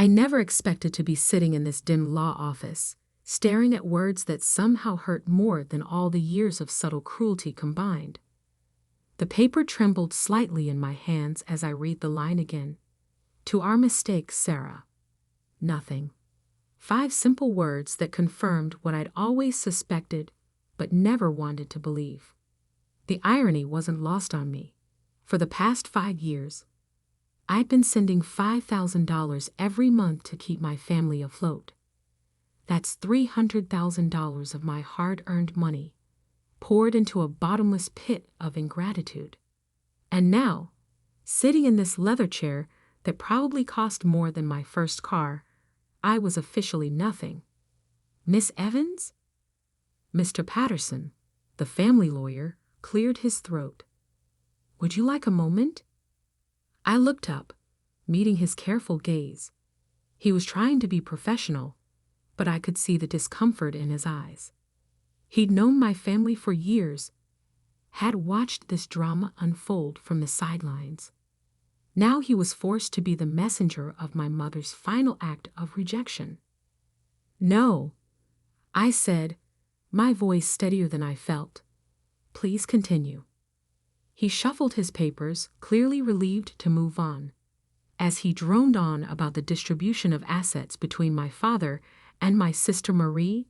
I never expected to be sitting in this dim law office, staring at words that somehow hurt more than all the years of subtle cruelty combined. The paper trembled slightly in my hands as I read the line again. To our mistake, Sarah. Nothing. 5 simple words that confirmed what I'd always suspected but never wanted to believe. The irony wasn't lost on me. For the past 5 years, I'd been sending $5,000 every month to keep my family afloat. That's $300,000 of my hard-earned money, poured into a bottomless pit of ingratitude. And now, sitting in this leather chair that probably cost more than my first car, I was officially nothing. Miss Evans? Mr. Patterson, the family lawyer, cleared his throat. Would you like a moment? I looked up, meeting his careful gaze. He was trying to be professional, but I could see the discomfort in his eyes. He'd known my family for years, had watched this drama unfold from the sidelines. Now he was forced to be the messenger of my mother's final act of rejection. No, I said, my voice steadier than I felt. Please continue. He shuffled his papers, clearly relieved to move on. As he droned on about the distribution of assets between my father and my sister Marie,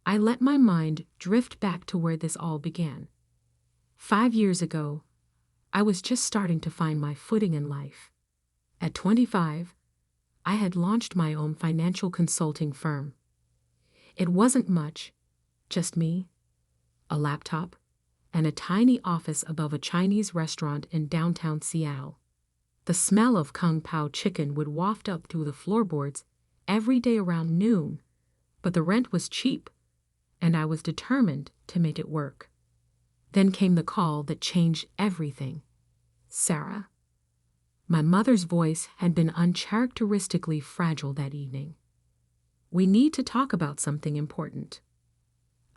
I let my mind drift back to where this all began. 5 years ago, I was just starting to find my footing in life. At 25, I had launched my own financial consulting firm. It wasn't much, just me, a laptop, and a tiny office above a Chinese restaurant in downtown Seattle. The smell of Kung Pao chicken would waft up through the floorboards every day around noon, but the rent was cheap, and I was determined to make it work. Then came the call that changed everything. Sarah. My mother's voice had been uncharacteristically fragile that evening. We need to talk about something important.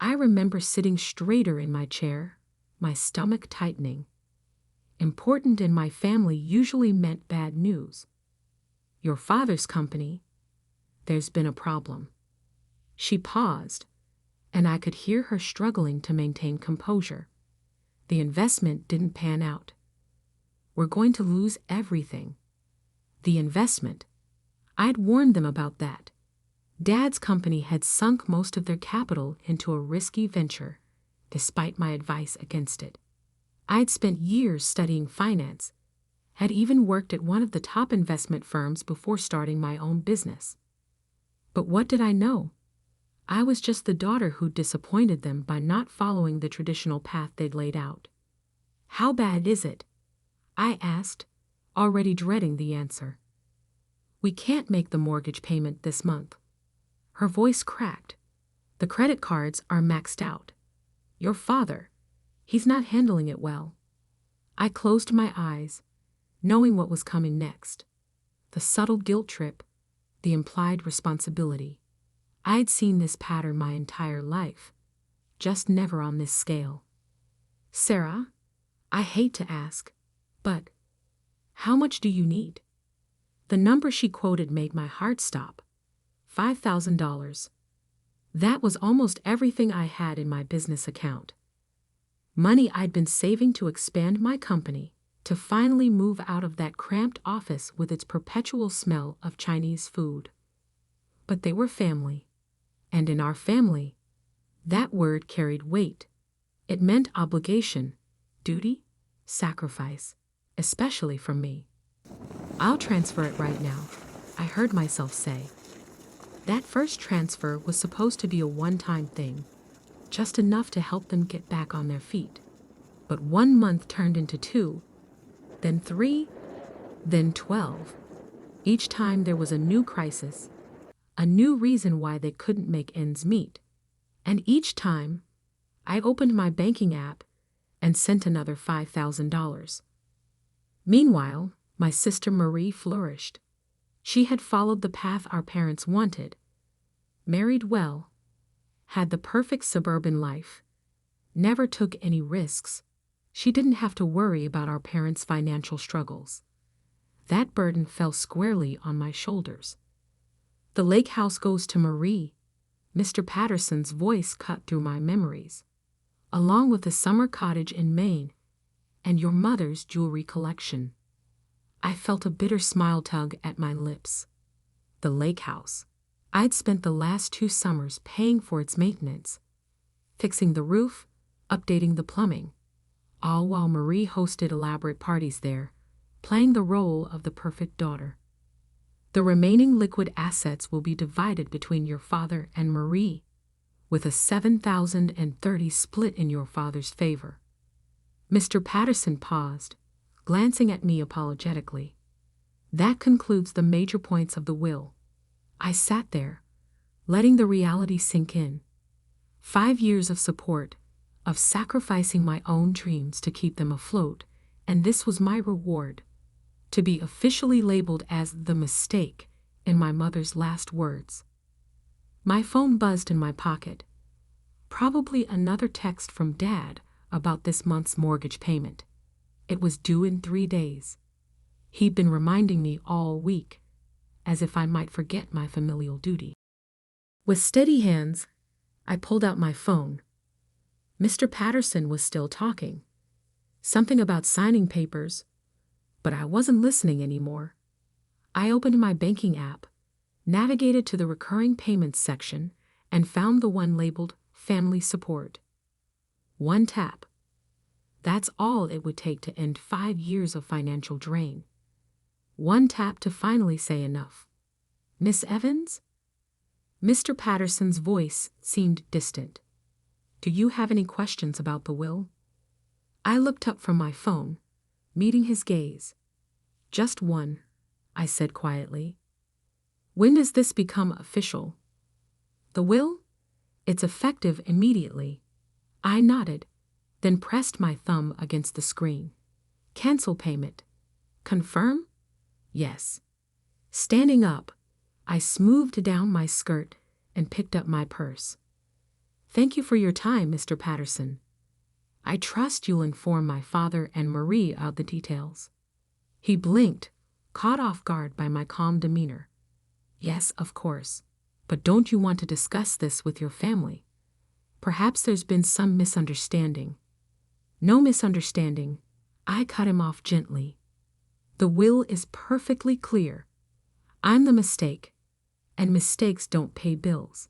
I remember sitting straighter in my chair, my stomach tightening. Important in my family usually meant bad news. Your father's company, there's been a problem. She paused, and I could hear her struggling to maintain composure. The investment didn't pan out. We're going to lose everything. The investment. I'd warned them about that. Dad's company had sunk most of their capital into a risky venture, despite my advice against it. I'd spent years studying finance, had even worked at one of the top investment firms before starting my own business. But what did I know? I was just the daughter who disappointed them by not following the traditional path they'd laid out. How bad is it? I asked, already dreading the answer. We can't make the mortgage payment this month. Her voice cracked. The credit cards are maxed out. Your father, he's not handling it well. I closed my eyes, knowing what was coming next. The subtle guilt trip, the implied responsibility. I'd seen this pattern my entire life, just never on this scale. Sarah, I hate to ask, but how much do you need? The number she quoted made my heart stop. $5,000. That was almost everything I had in my business account. Money I'd been saving to expand my company, to finally move out of that cramped office with its perpetual smell of Chinese food. But they were family, and in our family, that word carried weight. It meant obligation, duty, sacrifice, especially from me. I'll transfer it right now, I heard myself say. That first transfer was supposed to be a one-time thing, just enough to help them get back on their feet. But 1 month turned into 2, then 3, then 12. Each time there was a new crisis, a new reason why they couldn't make ends meet. And each time, I opened my banking app and sent another $5,000. Meanwhile, my sister Marie flourished. She had followed the path our parents wanted, married well, had the perfect suburban life, never took any risks. She didn't have to worry about our parents' financial struggles. That burden fell squarely on my shoulders. The lake house goes to Marie. Mr. Patterson's voice cut through my memories, along with the summer cottage in Maine and your mother's jewelry collection. I felt a bitter smile tug at my lips. The lake house. I'd spent the last 2 summers paying for its maintenance, fixing the roof, updating the plumbing, all while Marie hosted elaborate parties there, playing the role of the perfect daughter. The remaining liquid assets will be divided between your father and Marie, with a 7,030 split in your father's favor. Mr. Patterson paused, glancing at me apologetically. That concludes the major points of the will. I sat there, letting the reality sink in. 5 years of support, of sacrificing my own dreams to keep them afloat, and this was my reward. To be officially labeled as the mistake in my mother's last words. My phone buzzed in my pocket. Probably another text from Dad about this month's mortgage payment. It was due in 3 days. He'd been reminding me all week, as if I might forget my familial duty. With steady hands, I pulled out my phone. Mr. Patterson was still talking. Something about signing papers, but I wasn't listening anymore. I opened my banking app, navigated to the recurring payments section, and found the one labeled Family Support. 1 tap. That's all it would take to end 5 years of financial drain. 1 tap to finally say enough. Miss Evans? Mr. Patterson's voice seemed distant. Do you have any questions about the will? I looked up from my phone, meeting his gaze. Just one, I said quietly. When does this become official? The will? It's effective immediately. I nodded, then pressed my thumb against the screen. Cancel payment. Confirm? Yes. Standing up, I smoothed down my skirt and picked up my purse. Thank you for your time, Mr. Patterson. I trust you'll inform my father and Marie of the details. He blinked, caught off guard by my calm demeanor. Yes, of course. But don't you want to discuss this with your family? Perhaps there's been some misunderstanding. No misunderstanding. I cut him off gently. The will is perfectly clear. I'm the mistake, and mistakes don't pay bills.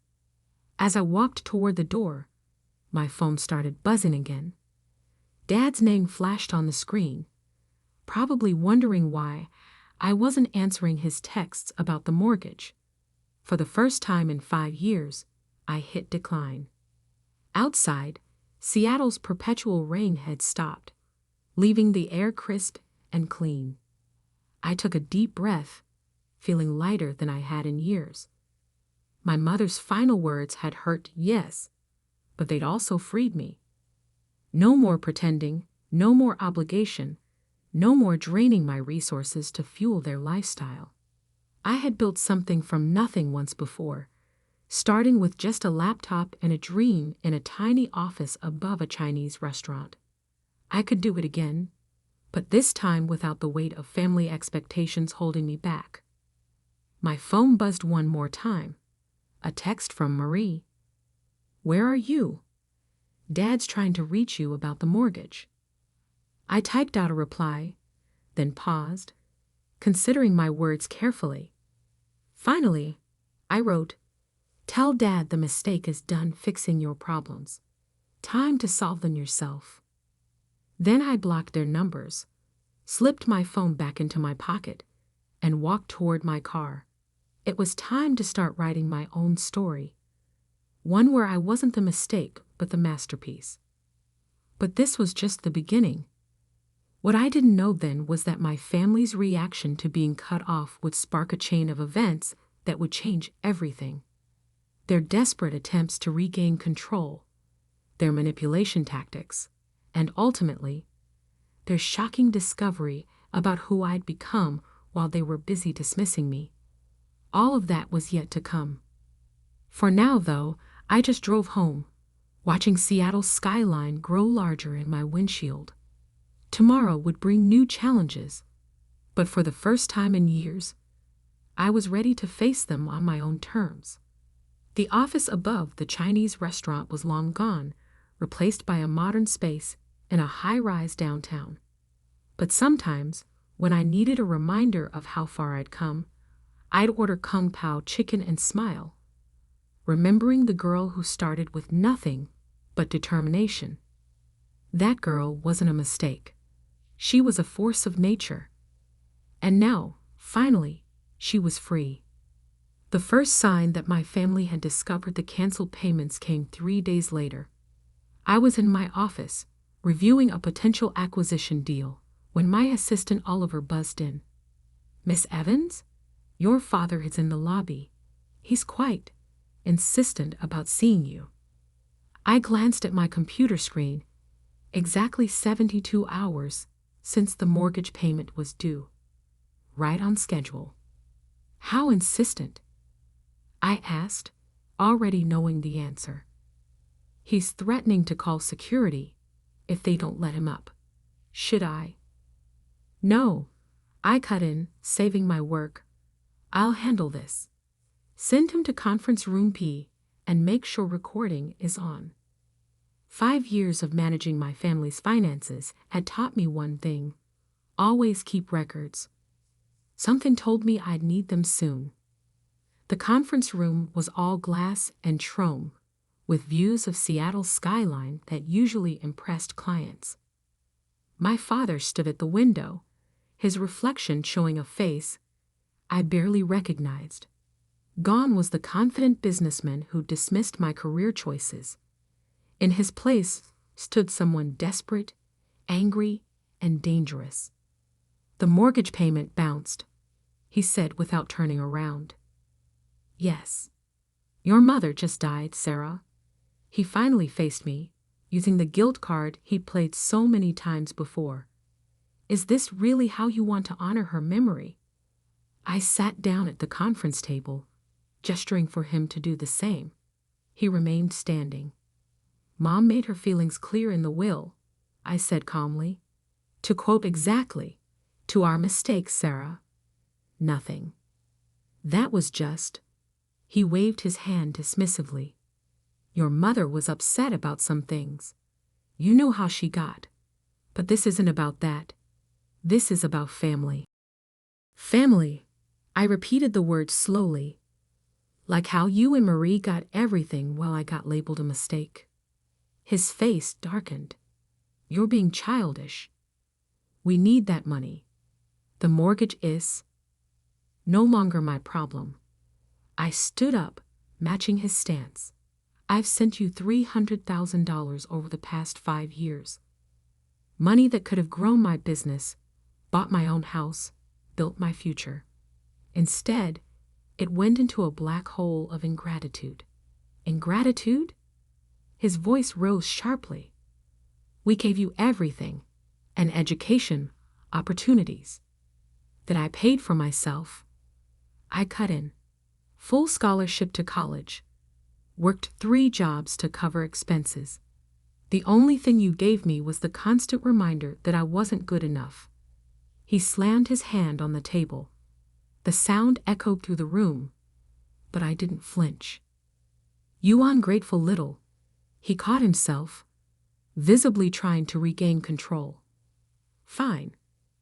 As I walked toward the door, my phone started buzzing again. Dad's name flashed on the screen, probably wondering why I wasn't answering his texts about the mortgage. For the first time in 5 years, I hit decline. Outside, Seattle's perpetual rain had stopped, leaving the air crisp and clean. I took a deep breath, feeling lighter than I had in years. My mother's final words had hurt, yes, but they'd also freed me. No more pretending, no more obligation, no more draining my resources to fuel their lifestyle. I had built something from nothing once before, starting with just a laptop and a dream in a tiny office above a Chinese restaurant. I could do it again, but this time without the weight of family expectations holding me back. My phone buzzed one more time. A text from Marie. Where are you? Dad's trying to reach you about the mortgage. I typed out a reply, then paused, considering my words carefully. Finally, I wrote, Tell Dad the mistake is done fixing your problems. Time to solve them yourself. Then I blocked their numbers, slipped my phone back into my pocket, and walked toward my car. It was time to start writing my own story, one where I wasn't the mistake but the masterpiece. But this was just the beginning. What I didn't know then was that my family's reaction to being cut off would spark a chain of events that would change everything. Their desperate attempts to regain control, their manipulation tactics, and ultimately, their shocking discovery about who I'd become while they were busy dismissing me. All of that was yet to come. For now, though, I just drove home, watching Seattle's skyline grow larger in my windshield. Tomorrow would bring new challenges, but for the first time in years, I was ready to face them on my own terms. The office above the Chinese restaurant was long gone, replaced by a modern space in a high-rise downtown. But sometimes, when I needed a reminder of how far I'd come, I'd order Kung Pao chicken and smile, remembering the girl who started with nothing but determination. That girl wasn't a mistake. She was a force of nature. And now, finally, she was free. The first sign that my family had discovered the canceled payments came 3 days later. I was in my office, reviewing a potential acquisition deal, when my assistant Oliver buzzed in. "Miss Evans? Your father is in the lobby. He's quite insistent about seeing you." I glanced at my computer screen. Exactly 72 hours since the mortgage payment was due. Right on schedule. How insistent? I asked, already knowing the answer. "He's threatening to call security if they don't let him up." Should I? "No," I cut in, saving my work. "I'll handle this. Send him to conference room P and make sure recording is on." 5 years of managing my family's finances had taught me one thing: always keep records. Something told me I'd need them soon. The conference room was all glass and chrome, with views of Seattle's skyline that usually impressed clients. My father stood at the window, his reflection showing a face I barely recognized. Gone was the confident businessman who dismissed my career choices. In his place stood someone desperate, angry, and dangerous. "The mortgage payment bounced," he said without turning around. "Yes. Your mother just died, Sarah." He finally faced me, using the guilt card he'd played so many times before. "Is this really how you want to honor her memory?" I sat down at the conference table, gesturing for him to do the same. He remained standing. "Mom made her feelings clear in the will," I said calmly. "To quote exactly, 'To our mistakes, Sarah.' Nothing. That was just." He waved his hand dismissively. "Your mother was upset about some things. You know how she got. But this isn't about that. This is about family." "Family." I repeated the word slowly. "Like how you and Marie got everything while I got labeled a mistake." His face darkened. "You're being childish. We need that money. The mortgage is no longer my problem." I stood up, matching his stance. "I've sent you $300,000 over the past 5 years. Money that could have grown my business, bought my own house, built my future. Instead, it went into a black hole of ingratitude." "Ingratitude?" His voice rose sharply. "We gave you everything: an education, opportunities. That I paid for myself." I cut in. "Full scholarship to college. Worked 3 jobs to cover expenses. The only thing you gave me was the constant reminder that I wasn't good enough." He slammed his hand on the table. The sound echoed through the room, but I didn't flinch. "You ungrateful little." He caught himself, visibly trying to regain control. "Fine.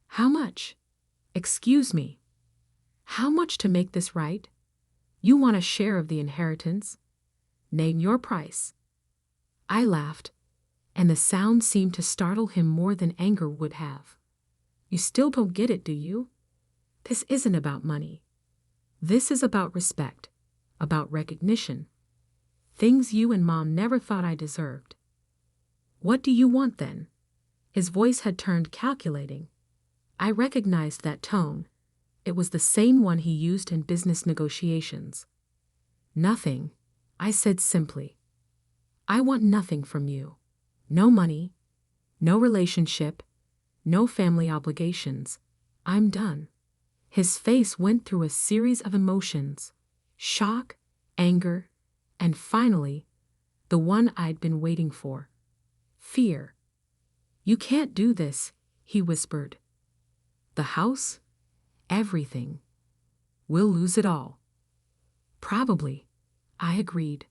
How much?" "Excuse me. How much to make this right? You want a share of the inheritance? Name your price." I laughed, and the sound seemed to startle him more than anger would have. "You still don't get it, do you? This isn't about money. This is about respect, about recognition. Things you and Mom never thought I deserved." "What do you want then?" His voice had turned calculating. I recognized that tone. It was the same one he used in business negotiations. "Nothing," I said simply. "I want nothing from you. No money, no relationship, no family obligations. I'm done." His face went through a series of emotions: shock, anger, and finally, the one I'd been waiting for: fear. "You can't do this," he whispered. "The house? Everything. We'll lose it all. Probably, I agreed.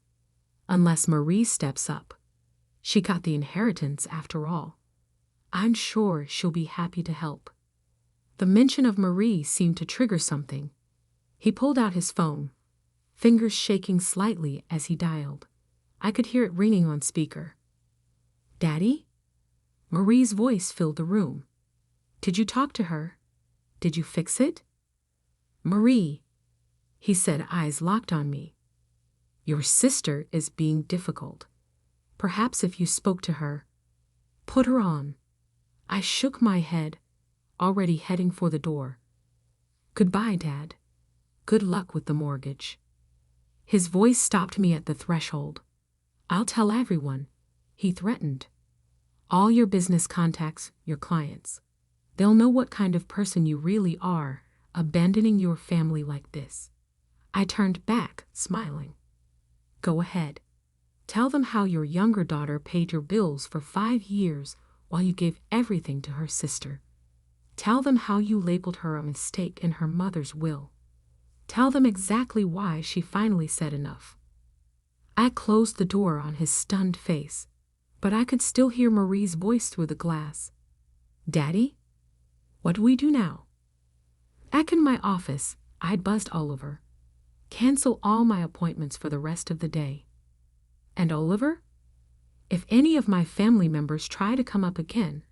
Unless Marie steps up. She got the inheritance after all. I'm sure she'll be happy to help. The mention of Marie seemed to trigger something. He pulled out his phone, fingers shaking slightly as he dialed. I could hear it ringing on speaker. Daddy? Marie's voice filled the room. Did you talk to her? Did you fix it? Marie, he said, eyes locked on me. Your sister is being difficult. Perhaps if you spoke to her. Put her on. I shook my head, already heading for the door. Goodbye, Dad. Good luck with the mortgage. His voice stopped me at the threshold. I'll tell everyone, he threatened. All your business contacts, your clients. They'll know what kind of person you really are, abandoning your family like this. I turned back, smiling. Go ahead. Tell them how your younger daughter paid your bills for 5 years while you gave everything to her sister. Tell them how you labeled her a mistake in her mother's will. Tell them exactly why she finally said enough. I closed the door on his stunned face, but I could still hear Marie's voice through the glass. Daddy? What do we do now? Back in my office, I'd buzzed Oliver. Cancel all my appointments for the rest of the day. And Oliver? If any of my family members try to come up again,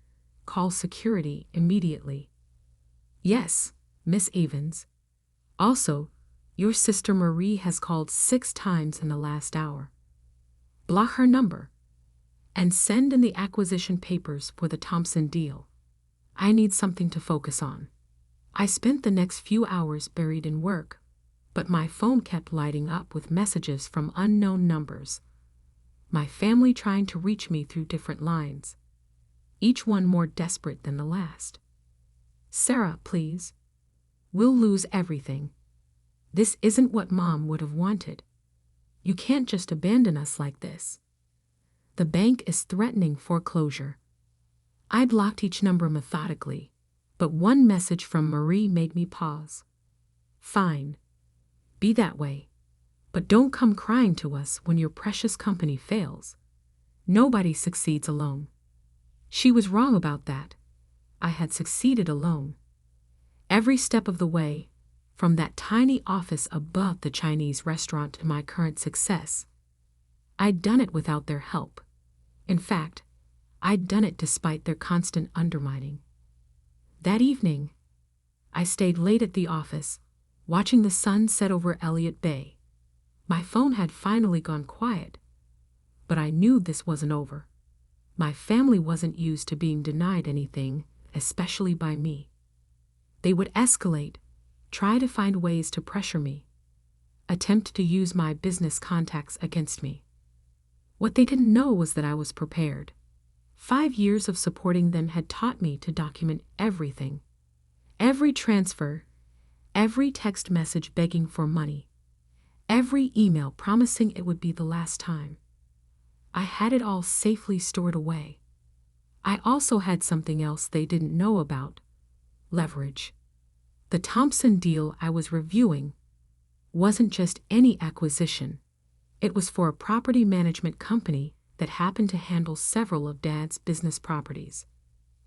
call security immediately. Yes, Miss Evans. Also, your sister Marie has called 6 times in the last hour. Block her number and send in the acquisition papers for the Thompson deal. I need something to focus on. I spent the next few hours buried in work, but my phone kept lighting up with messages from unknown numbers. My family trying to reach me through different lines, each one more desperate than the last. Sarah, please. We'll lose everything. This isn't what Mom would have wanted. You can't just abandon us like this. The bank is threatening foreclosure. I blocked each number methodically, but one message from Marie made me pause. Fine. Be that way. But don't come crying to us when your precious company fails. Nobody succeeds alone. She was wrong about that. I had succeeded alone. Every step of the way, from that tiny office above the Chinese restaurant to my current success, I'd done it without their help. In fact, I'd done it despite their constant undermining. That evening, I stayed late at the office, watching the sun set over Elliott Bay. My phone had finally gone quiet, but I knew this wasn't over. My family wasn't used to being denied anything, especially by me. They would escalate, try to find ways to pressure me, attempt to use my business contacts against me. What they didn't know was that I was prepared. 5 years of supporting them had taught me to document everything. Every transfer, every text message begging for money, every email promising it would be the last time. I had it all safely stored away. I also had something else they didn't know about: leverage. The Thompson deal I was reviewing wasn't just any acquisition. It was for a property management company that happened to handle several of Dad's business properties.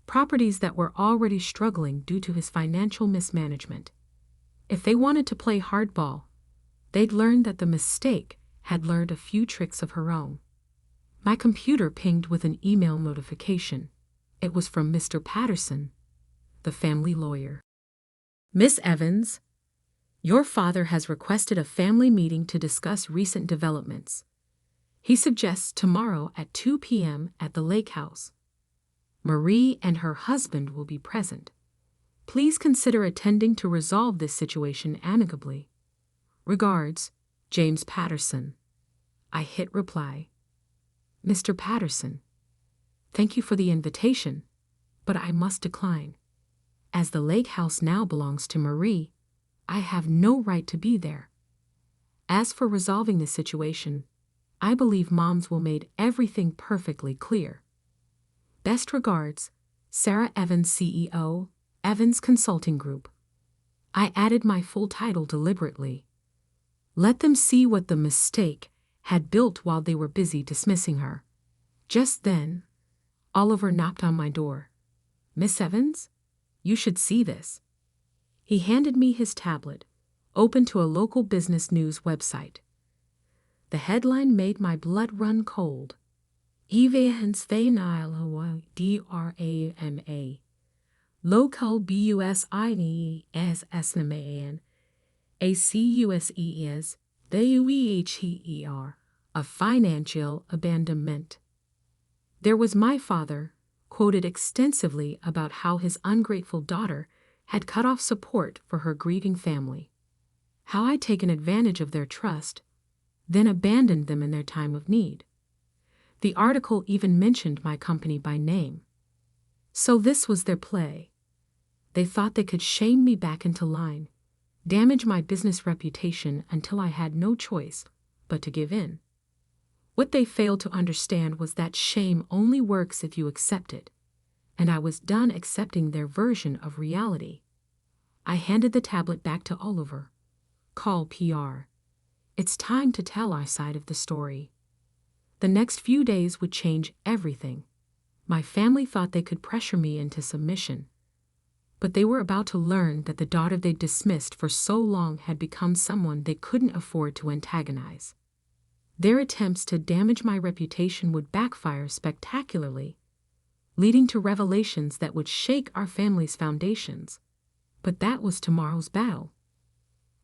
Properties that were already struggling due to his financial mismanagement. If they wanted to play hardball, they'd learned that the mistake had learned a few tricks of her own. My computer pinged with an email notification. It was from Mr. Patterson, the family lawyer. Miss Evans, your father has requested a family meeting to discuss recent developments. He suggests tomorrow at 2 p.m. at the lake house. Marie and her husband will be present. Please consider attending to resolve this situation amicably. Regards, James Patterson. I hit reply. Mr. Patterson, thank you for the invitation, but I must decline. As the lake house now belongs to Marie, I have no right to be there. As for resolving the situation, I believe Moms will make everything perfectly clear. Best regards, Sarah Evans, CEO, Evans Consulting Group. I added my full title deliberately. Let them see what the mistake had built while they were busy dismissing her. Just then, Oliver knocked on my door. "Miss Evans? You should see this." He handed me his tablet, open to a local business news website. The headline made my blood run cold. Drama. Local business estimated ACUSES a financial abandonment. There was my father, quoted extensively about how his ungrateful daughter had cut off support for her grieving family, how I'd taken advantage of their trust, then abandoned them in their time of need. The article even mentioned my company by name. So this was their play. They thought they could shame me back into line, damage my business reputation until I had no choice but to give in. What they failed to understand was that shame only works if you accept it, and I was done accepting their version of reality. I handed the tablet back to Oliver. "Call PR. It's time to tell our side of the story." The next few days would change everything. My family thought they could pressure me into submission, but they were about to learn that the daughter they dismissed for so long had become someone they couldn't afford to antagonize. Their attempts to damage my reputation would backfire spectacularly, leading to revelations that would shake our family's foundations. But that was tomorrow's battle.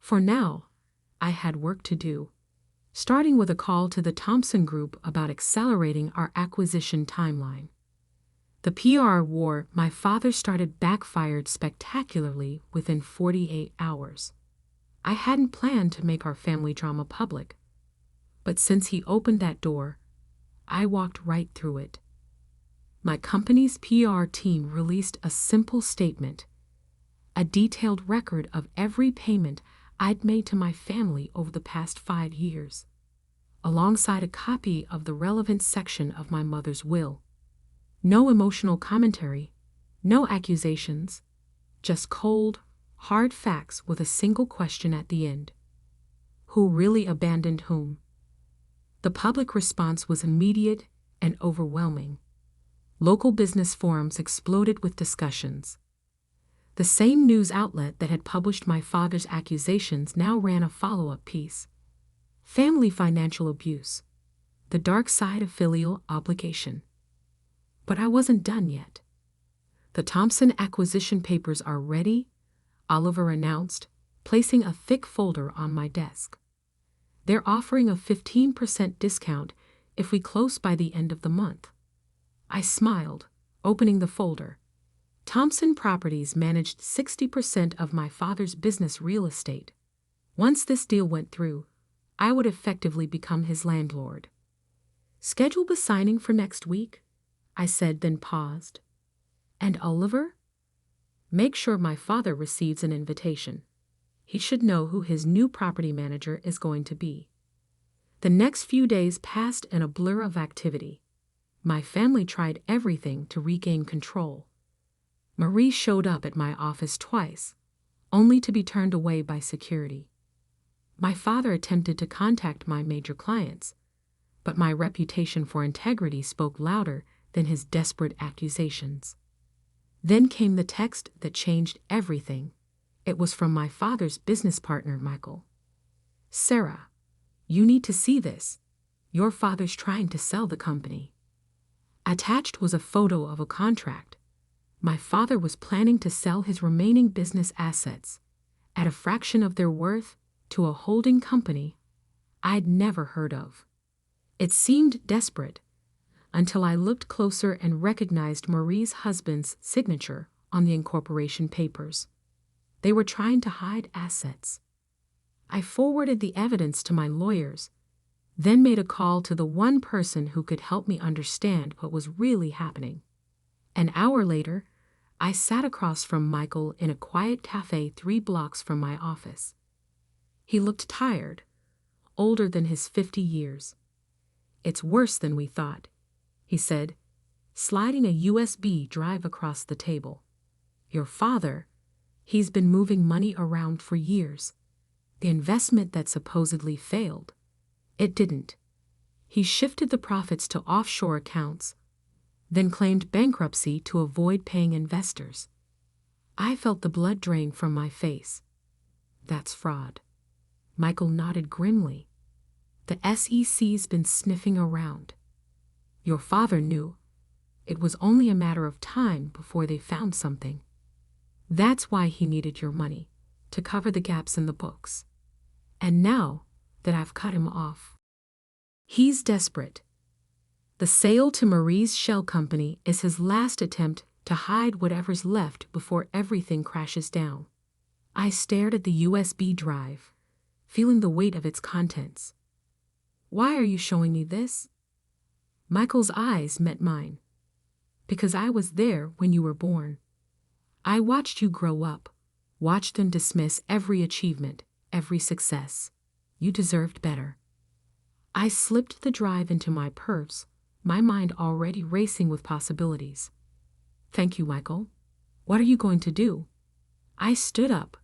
For now, I had work to do, starting with a call to the Thompson Group about accelerating our acquisition timeline. The PR war my father started backfired spectacularly within 48 hours. I hadn't planned to make our family drama public, but since he opened that door, I walked right through it. My company's PR team released a simple statement, a detailed record of every payment I'd made to my family over the past 5 years, alongside a copy of the relevant section of my mother's will. No emotional commentary, no accusations, just cold, hard facts with a single question at the end. Who really abandoned whom? The public response was immediate and overwhelming. Local business forums exploded with discussions. The same news outlet that had published my father's accusations now ran a follow-up piece. Family financial abuse. The dark side of filial obligation. But I wasn't done yet. "The Thompson acquisition papers are ready," Oliver announced, placing a thick folder on my desk. "They're offering a 15% discount if we close by the end of the month." I smiled, opening the folder. Thompson Properties managed 60% of my father's business real estate. Once this deal went through, I would effectively become his landlord. "Schedule the signing for next week," I said, then paused. "And Oliver?" "Make sure my father receives an invitation. He should know who his new property manager is going to be." The next few days passed in a blur of activity. My family tried everything to regain control. Marie showed up at my office twice, only to be turned away by security. My father attempted to contact my major clients, but my reputation for integrity spoke louder than his desperate accusations. Then came the text that changed everything. It was from my father's business partner, Michael. "Sarah, you need to see this. Your father's trying to sell the company." Attached was a photo of a contract. My father was planning to sell his remaining business assets at a fraction of their worth to a holding company I'd never heard of. It seemed desperate until I looked closer and recognized Marie's husband's signature on the incorporation papers. They were trying to hide assets. I forwarded the evidence to my lawyers, then made a call to the one person who could help me understand what was really happening. An hour later, I sat across from Michael in a quiet cafe 3 blocks from my office. He looked tired, older than his 50 years. "It's worse than we thought," he said, sliding a USB drive across the table. "Your father, He's been moving money around for years. The investment that supposedly failed, it didn't. He shifted the profits to offshore accounts, then claimed bankruptcy to avoid paying investors. I felt the blood drain from my face. That's fraud. Michael nodded grimly. The SEC's been sniffing around. Your father knew. It was only a matter of time before they found something. That's why he needed your money, to cover the gaps in the books. And now that I've cut him off, he's desperate. The sale to Marie's shell company is his last attempt to hide whatever's left before everything crashes down. I stared at the USB drive, feeling the weight of its contents. Why are you showing me this? Michael's eyes met mine. Because I was there when you were born. I watched you grow up, watched them dismiss every achievement, every success. You deserved better. I slipped the drive into my purse, my mind already racing with possibilities. Thank you, Michael. What are you going to do? I stood up,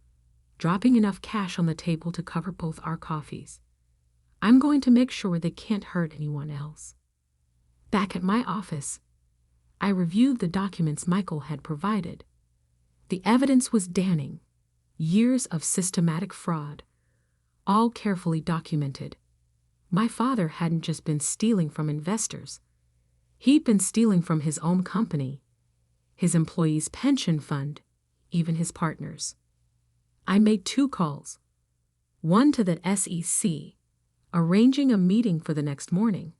dropping enough cash on the table to cover both our coffees. I'm going to make sure they can't hurt anyone else. Back at my office, I reviewed the documents Michael had provided. The evidence was damning. Years of systematic fraud, all carefully documented. My father hadn't just been stealing from investors. He'd been stealing from his own company, his employees' pension fund, even his partners. I made 2 calls. One to the SEC, arranging a meeting for the next morning.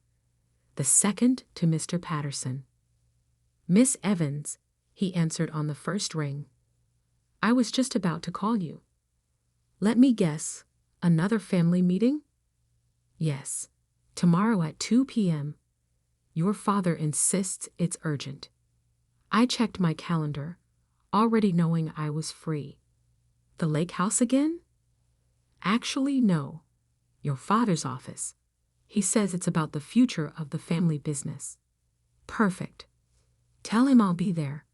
The second to Mr. Patterson. Miss Evans, he answered on the first ring. I was just about to call you. Let me guess, another family meeting? Yes, tomorrow at 2 p.m. Your father insists it's urgent. I checked my calendar, already knowing I was free. The lake house again? Actually, no. Your father's office. He says it's about the future of the family business. Perfect. Tell him I'll be there.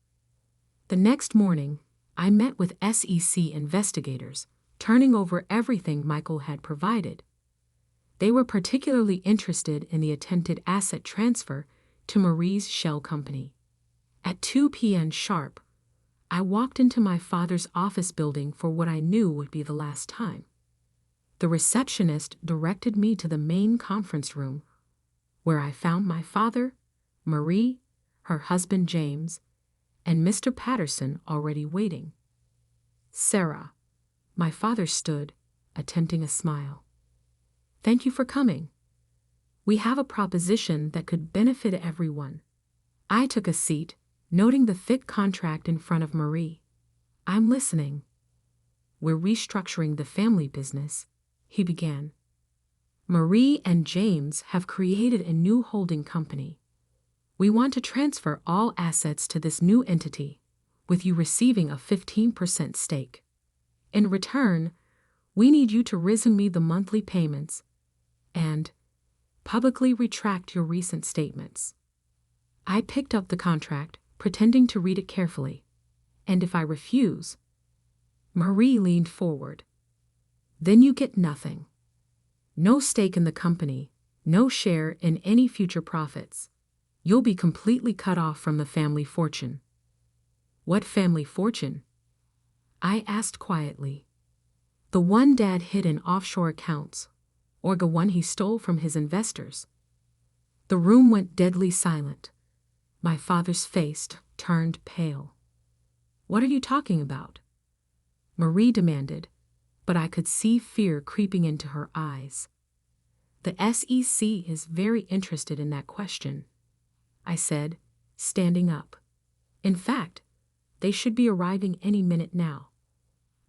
The next morning, I met with SEC investigators, turning over everything Michael had provided. They were particularly interested in the attempted asset transfer to Marie's shell company. At 2 p.m. sharp, I walked into my father's office building for what I knew would be the last time. The receptionist directed me to the main conference room, where I found my father, Marie, her husband James, and Mr. Patterson already waiting. Sarah, my father stood, attempting a smile. Thank you for coming. We have a proposition that could benefit everyone. I took a seat, noting the thick contract in front of Marie. I'm listening. We're restructuring the family business, he began. Marie and James have created a new holding company. We want to transfer all assets to this new entity, with you receiving a 15% stake. In return, we need you to resume me the monthly payments and publicly retract your recent statements. I picked up the contract, pretending to read it carefully. And if I refuse, Marie leaned forward. Then you get nothing. No stake in the company, no share in any future profits. You'll be completely cut off from the family fortune. What family fortune? I asked quietly. The one Dad hid in offshore accounts, or the one he stole from his investors. The room went deadly silent. My father's face turned pale. What are you talking about? Marie demanded, but I could see fear creeping into her eyes. The SEC is very interested in that question, I said, standing up. In fact, they should be arriving any minute now.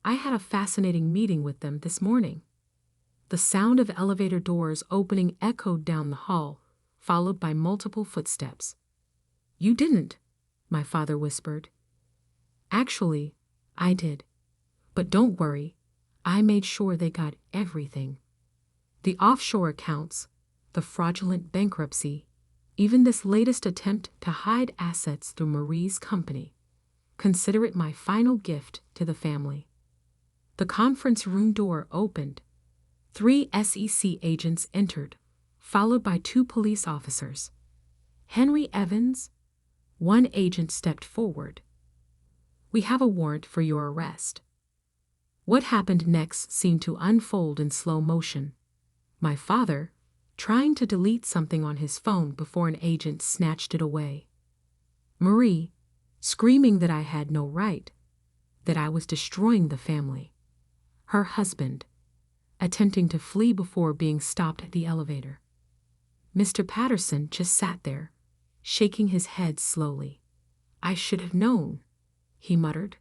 I had a fascinating meeting with them this morning. The sound of elevator doors opening echoed down the hall, followed by multiple footsteps. You didn't, my father whispered. Actually, I did. But don't worry, I made sure they got everything. The offshore accounts, the fraudulent bankruptcy, even this latest attempt to hide assets through Marie's company. Consider it my final gift to the family." The conference room door opened. 3 SEC agents entered, followed by 2 police officers. "Henry Evans?" One agent stepped forward. "We have a warrant for your arrest." What happened next seemed to unfold in slow motion. My father, trying to delete something on his phone before an agent snatched it away. Marie, screaming that I had no right, that I was destroying the family. Her husband, attempting to flee before being stopped at the elevator. Mr. Patterson just sat there, shaking his head slowly. "I should have known," he muttered.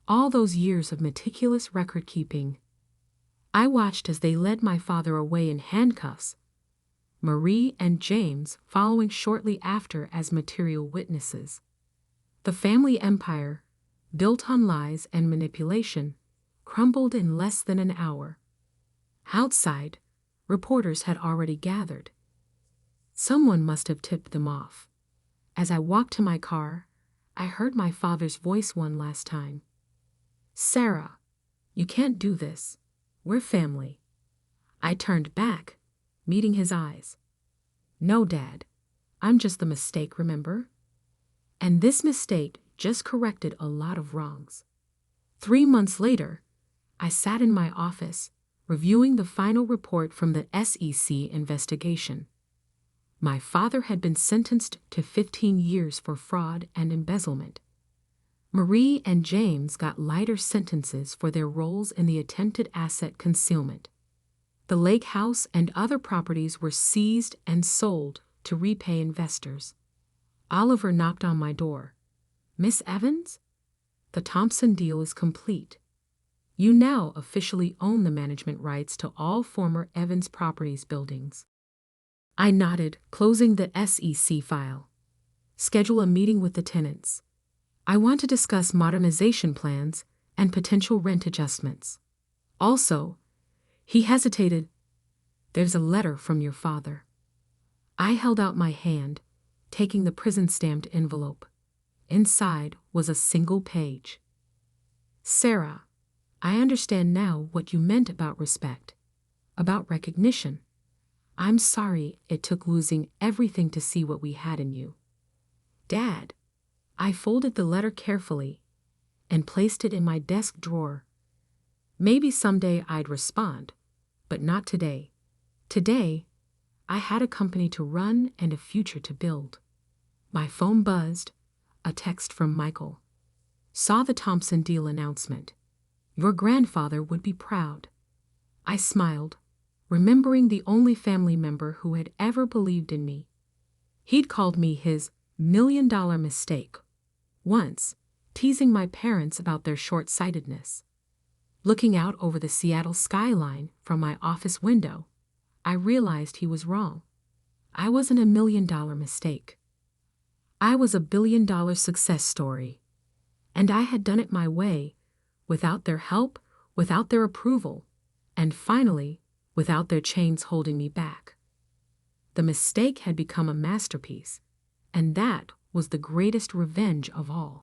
"All those years of meticulous record-keeping." I watched as they led my father away in handcuffs, Marie and James following shortly after as material witnesses. The family empire, built on lies and manipulation, crumbled in less than an hour. Outside, reporters had already gathered. Someone must have tipped them off. As I walked to my car, I heard my father's voice one last time. "Sarah, you can't do this. We're family." I turned back, meeting his eyes. "No, Dad. I'm just the mistake, remember? And this mistake just corrected a lot of wrongs." 3 months later, I sat in my office, reviewing the final report from the SEC investigation. My father had been sentenced to 15 years for fraud and embezzlement. Marie and James got lighter sentences for their roles in the attempted asset concealment. The lake house and other properties were seized and sold to repay investors. Oliver knocked on my door. "Miss Evans? The Thompson deal is complete. You now officially own the management rights to all former Evans Properties buildings." I nodded, closing the SEC file. "Schedule a meeting with the tenants. I want to discuss modernization plans and potential rent adjustments. Also," he hesitated, "there's a letter from your father." I held out my hand, taking the prison-stamped envelope. Inside was a single page. "Sarah, I understand now what you meant about respect, about recognition. I'm sorry it took losing everything to see what we had in you. Dad." I folded the letter carefully and placed it in my desk drawer. Maybe someday I'd respond, but not today. Today, I had a company to run and a future to build. My phone buzzed, a text from Michael. "Saw the Thompson deal announcement. Your grandfather would be proud." I smiled, remembering the only family member who had ever believed in me. He'd called me his $1,000,000 mistake once, teasing my parents about their short-sightedness. Looking out over the Seattle skyline from my office window, I realized he was wrong. I wasn't a $1,000,000 mistake. I was a $1 billion success story. And I had done it my way, without their help, without their approval, and finally, without their chains holding me back. The mistake had become a masterpiece, and that was the greatest revenge of all.